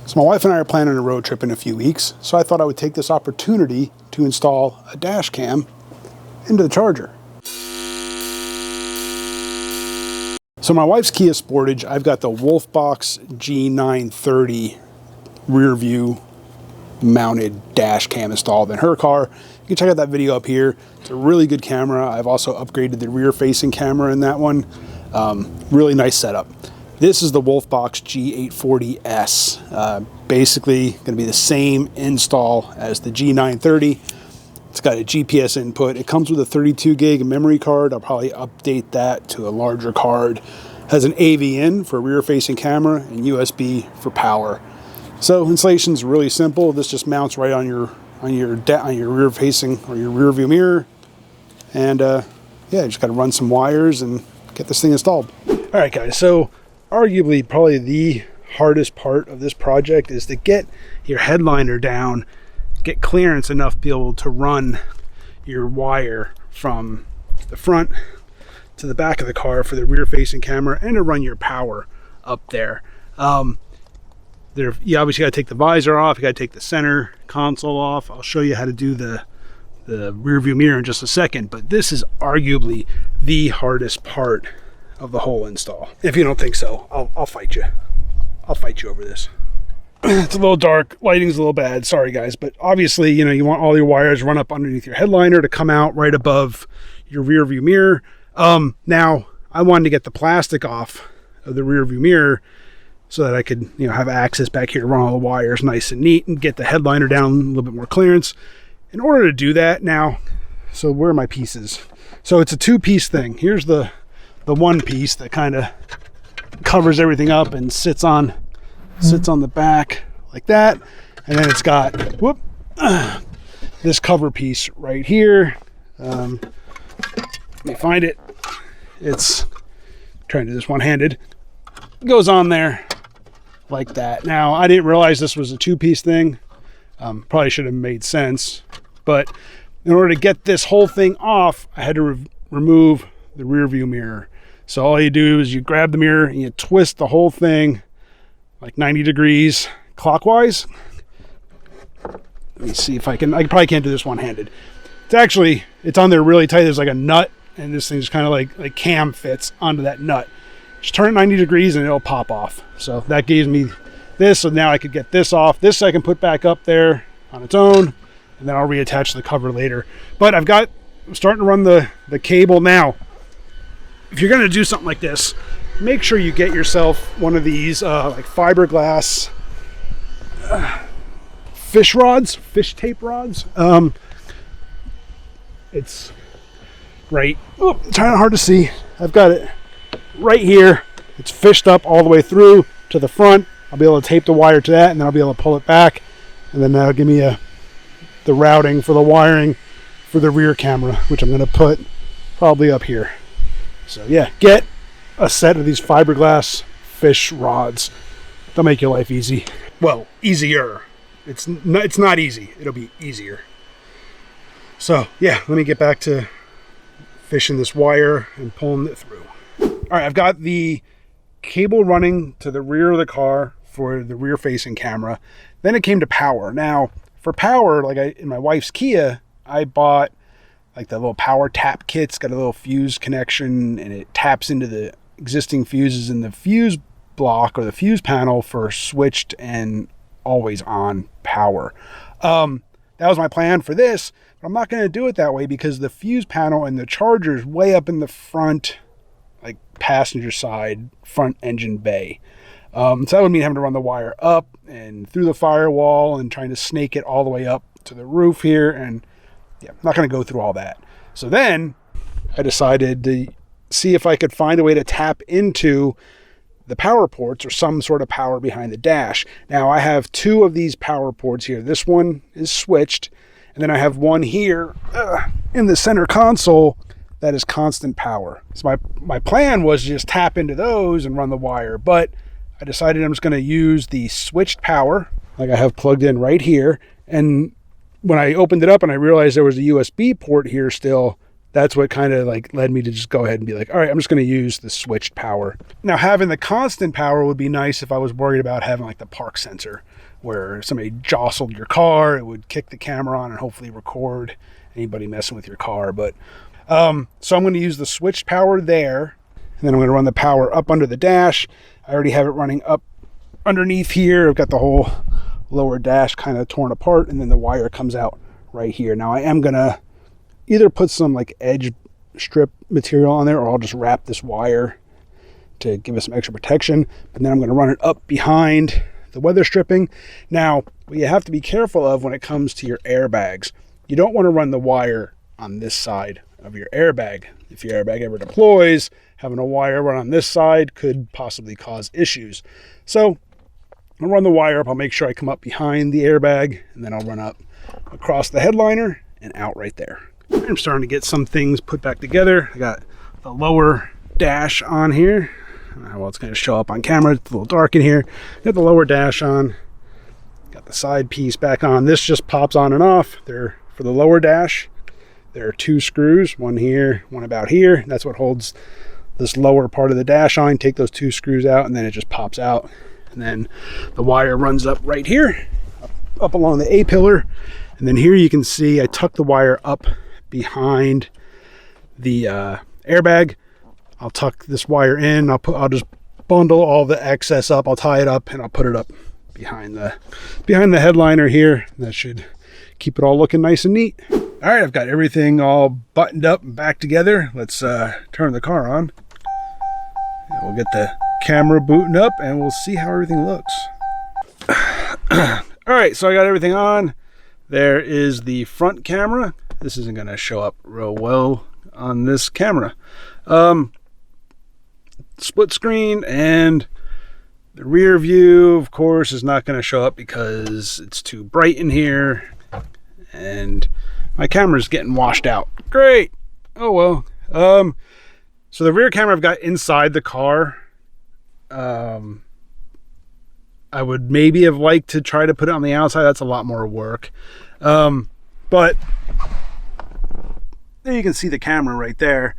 So my wife and I are planning a road trip in a few weeks, so I thought I would take this opportunity to install a dash cam into the Charger. So my wife's Kia Sportage, I've got the Wolfbox G840S rear view mounted dash cam installed in her car. You can check out that video up here. It's a really good camera. I've also upgraded the rear facing camera in that one. Really nice setup. This is the Wolfbox G840S. Basically going to be the same install as the G930. It's got a GPS input. It comes with a 32 gig memory card. I'll probably update that to a larger card. Has an AV in for rear facing camera and USB for power. So installation is really simple. This just mounts right on your rear facing or your rear view mirror. And yeah, you just got to run some wires and get this thing installed. All right, guys. So arguably probably the hardest part of this project is to get your headliner down, get clearance enough to be able to run your wire from the front to the back of the car for the rear facing camera and to run your power up there. You obviously got to take the visor off, you got to take the center console off. I'll show you how to do the rear view mirror in just a second, but this is arguably the hardest part of the whole install. If you don't think so, I'll fight you. I'll fight you over this. It's a little dark, lighting's a little bad, sorry guys, but obviously, you know, you want all your wires run up underneath your headliner to come out right above your rear view mirror. Now I wanted to get the plastic off of the rear view mirror so that I could, you know, have access back here to run all the wires nice and neat and get the headliner down a little bit more clearance. In order to do that now, so where are my pieces? So it's a two-piece thing. Here's the one piece that kind of covers everything up and sits on the back like that, and then it's got this cover piece right here. Let me find it. It's trying to do this one-handed. It goes on there like that. Now I didn't realize this was a two-piece thing. Probably should have made sense, but in order to get this whole thing off, I had to remove the rear view mirror. So all you do is you grab the mirror and you twist the whole thing like 90 degrees clockwise. Let me see if I probably can't do this one-handed. It's on there really tight. There's like a nut, and this thing just kind of like cam fits onto that nut. Just turn it 90 degrees and it'll pop off. So that gives me this, so now I could get this off. This I can put back up there on its own, and then I'll reattach the cover later. But I'm starting to run the cable now. If you're going to do something like this, make sure you get yourself one of these like fiberglass fish tape rods. It's right, it's kind of hard to see. I've got it right here. It's fished up all the way through to the front. I'll be able to tape the wire to that, and then I'll be able to pull it back, and then that'll give me the routing for the wiring for the rear camera, which I'm going to put probably up here. So yeah, get a set of these fiberglass fish rods. They'll make your life easy. Well, easier. It's not easy. It'll be easier. So yeah, let me get back to fishing this wire and pulling it through. All right, I've got the cable running to the rear of the car for the rear facing camera. Then it came to power. Now for power, in my wife's Kia, I bought like the little power tap kit. It's got a little fuse connection, and it taps into the existing fuses in the fuse block or the fuse panel for switched and always on power. That was my plan for this, but I'm not going to do it that way because the fuse panel and the charger is way up in the front, like passenger side front engine bay. So that would mean having to run the wire up and through the firewall and trying to snake it all the way up to the roof here, and yeah, I'm not going to go through all that. So then I decided to see if I could find a way to tap into the power ports or some sort of power behind the dash. Now I have two of these power ports here. This one is switched, and then I have one here in the center console that is constant power. So my plan was to just tap into those and run the wire, but I decided I'm just going to use the switched power like I have plugged in right here. And when I opened it up and I realized there was a USB port here still, that's what kind of like led me to just go ahead and be like, all right, I'm just going to use the switched power. Now, having the constant power would be nice if I was worried about having like the park sensor, where somebody jostled your car, it would kick the camera on and hopefully record anybody messing with your car. But so I'm going to use the switched power there, and then I'm going to run the power up under the dash. I already have it running up underneath here. I've got the whole lower dash kind of torn apart, and then the wire comes out right here. Now I am going to either put some like edge strip material on there, or I'll just wrap this wire to give us some extra protection. But then I'm going to run it up behind the weather stripping. Now, what you have to be careful of when it comes to your airbags, you don't want to run the wire on this side of your airbag. If your airbag ever deploys, having a wire run on this side could possibly cause issues. So I'll run the wire up. I'll make sure I come up behind the airbag, and then I'll run up across the headliner and out right there. I'm starting to get some things put back together. I got the lower dash on here. I don't know how well it's going to show up on camera. It's a little dark in here. Got the lower dash on. Got the side piece back on. This just pops on and off. For the lower dash, there are 2 screws, one here, one about here. That's what holds this lower part of the dash on. Take those 2 screws out, and then it just pops out. And then the wire runs up right here, up along the A-pillar. And then here you can see I tuck the wire up behind the airbag. I'll tuck this wire in. I'll just bundle all the excess up. I'll tie it up, and I'll put it up behind the headliner here. That should keep it all looking nice and neat. All right, I've got everything all buttoned up and back together. Let's turn the car on. And we'll get the camera booting up, and we'll see how everything looks. All right, so I got everything on. There is the front camera. This isn't going to show up real well on this camera. Split screen, and the rear view, of course, is not going to show up because it's too bright in here, and my camera's getting washed out. Great. Oh well. So the rear camera I've got inside the car. I would maybe have liked to try to put it on the outside. That's a lot more work. But there you can see the camera right there.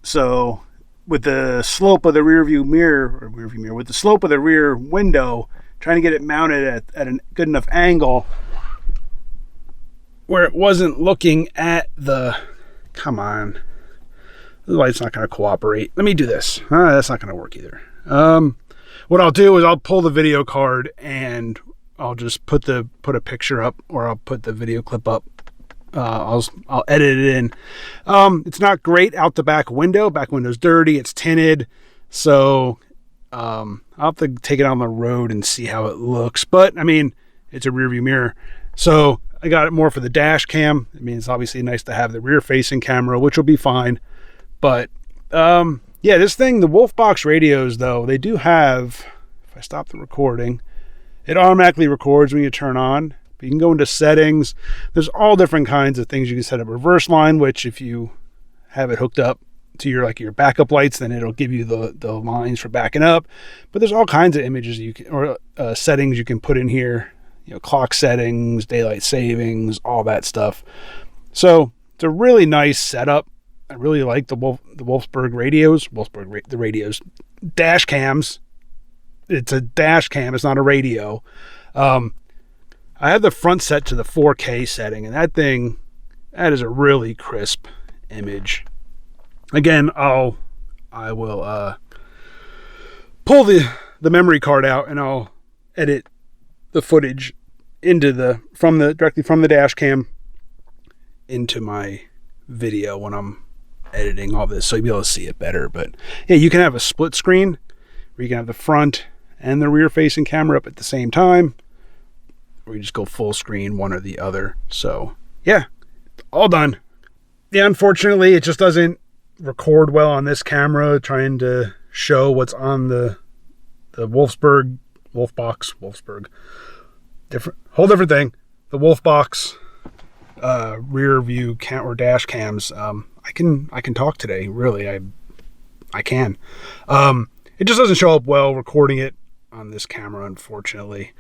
So with the slope of the with the slope of the rear window, trying to get it mounted at a good enough angle where it wasn't looking at the, come on, the light's not going to cooperate. Let me do this. That's not going to work either. What I'll do is I'll pull the video card, and I'll just put a picture up, or I'll put the video clip up. I'll edit it in. It's not great out the back window. Back window's dirty. It's tinted. So I'll have to take it on the road and see how it looks. But I mean, it's a rear view mirror. So I got it more for the dash cam. I mean, it's obviously nice to have the rear facing camera, which will be fine. But yeah, this thing, the Wolfbox radios though, they do have, if I stop the recording, it automatically records when you turn on. But you can go into settings. There's all different kinds of things you can set up. Reverse line, which if you have it hooked up to your backup lights, then it'll give you the lines for backing up. But there's all kinds of images settings you can put in here. Clock settings, daylight savings, all that stuff. So it's a really nice setup. I really like the Wolfsburg radios. The radios, dash cams. It's a dash cam. It's not a radio. I have the front set to the 4K setting, and that is a really crisp image. Again, I will pull the memory card out, and I'll edit the footage directly from the dash cam into my video when I'm editing all this, so you'll be able to see it better. But yeah, you can have a split screen where you can have the front and the rear facing camera up at the same time, or you just go full screen, one or the other. So yeah, all done. Yeah, unfortunately it just doesn't record well on this camera, trying to show what's on the Wolfbox, whole different thing. The Wolfbox rear view or dash cams. I can talk today, really. I can. It just doesn't show up well recording it on this camera, unfortunately.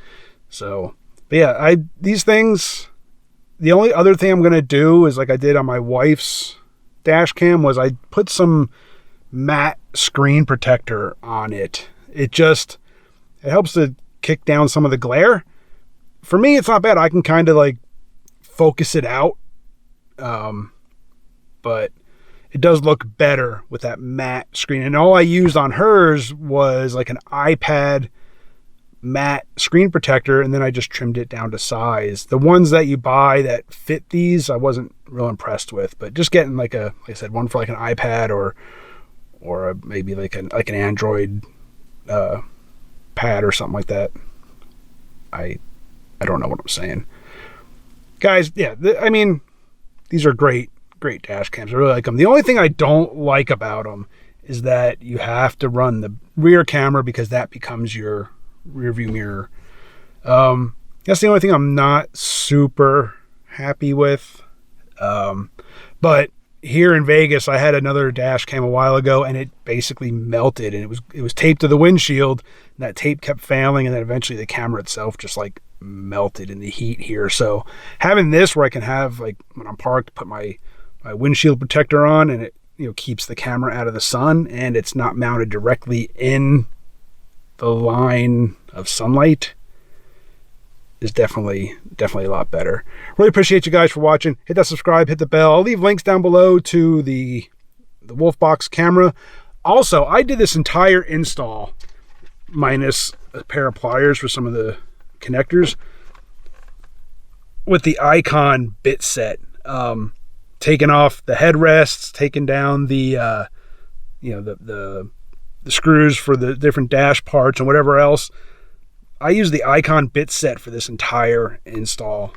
So, but yeah, these things, the only other thing I'm going to do is like I did on my wife's dash cam was I put some matte screen protector on it. It helps to kick down some of the glare. For me, it's not bad. I can kind of like focus it out. But it does look better with that matte screen. And all I used on hers was like an iPad matte screen protector, and then I just trimmed it down to size. The ones that you buy that fit these, I wasn't real impressed with, but just getting like I said, one for like an iPad or maybe like an Android pad or something like that. I don't know what I'm saying. Guys, yeah, I mean, these are great dash cams. I really like them. The only thing I don't like about them is that you have to run the rear camera because that becomes your rear view mirror. That's the only thing I'm not super happy with. But here in Vegas, I had another dash cam a while ago, and it basically melted, and it was taped to the windshield, and that tape kept failing, and then eventually the camera itself just like melted in the heat here. So having this where I can have, like, when I'm parked, put my windshield protector on, and it, you know, keeps the camera out of the sun, and it's not mounted directly in the line of sunlight, is definitely a lot better. Really appreciate you guys for watching. Hit that subscribe, hit the bell. I'll leave links down below to the Wolfbox camera. Also, I did this entire install minus a pair of pliers for some of the connectors with the Icon bit set. Taking off the headrests, taking down the the screws for the different dash parts and whatever else. I use the Icon bit set for this entire install.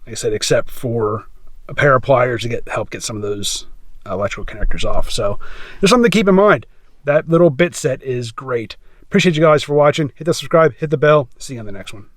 Like I said, except for a pair of pliers to help get some of those electrical connectors off. So there's something to keep in mind. That little bit set is great. Appreciate you guys for watching. Hit the subscribe, hit the bell. See you on the next one.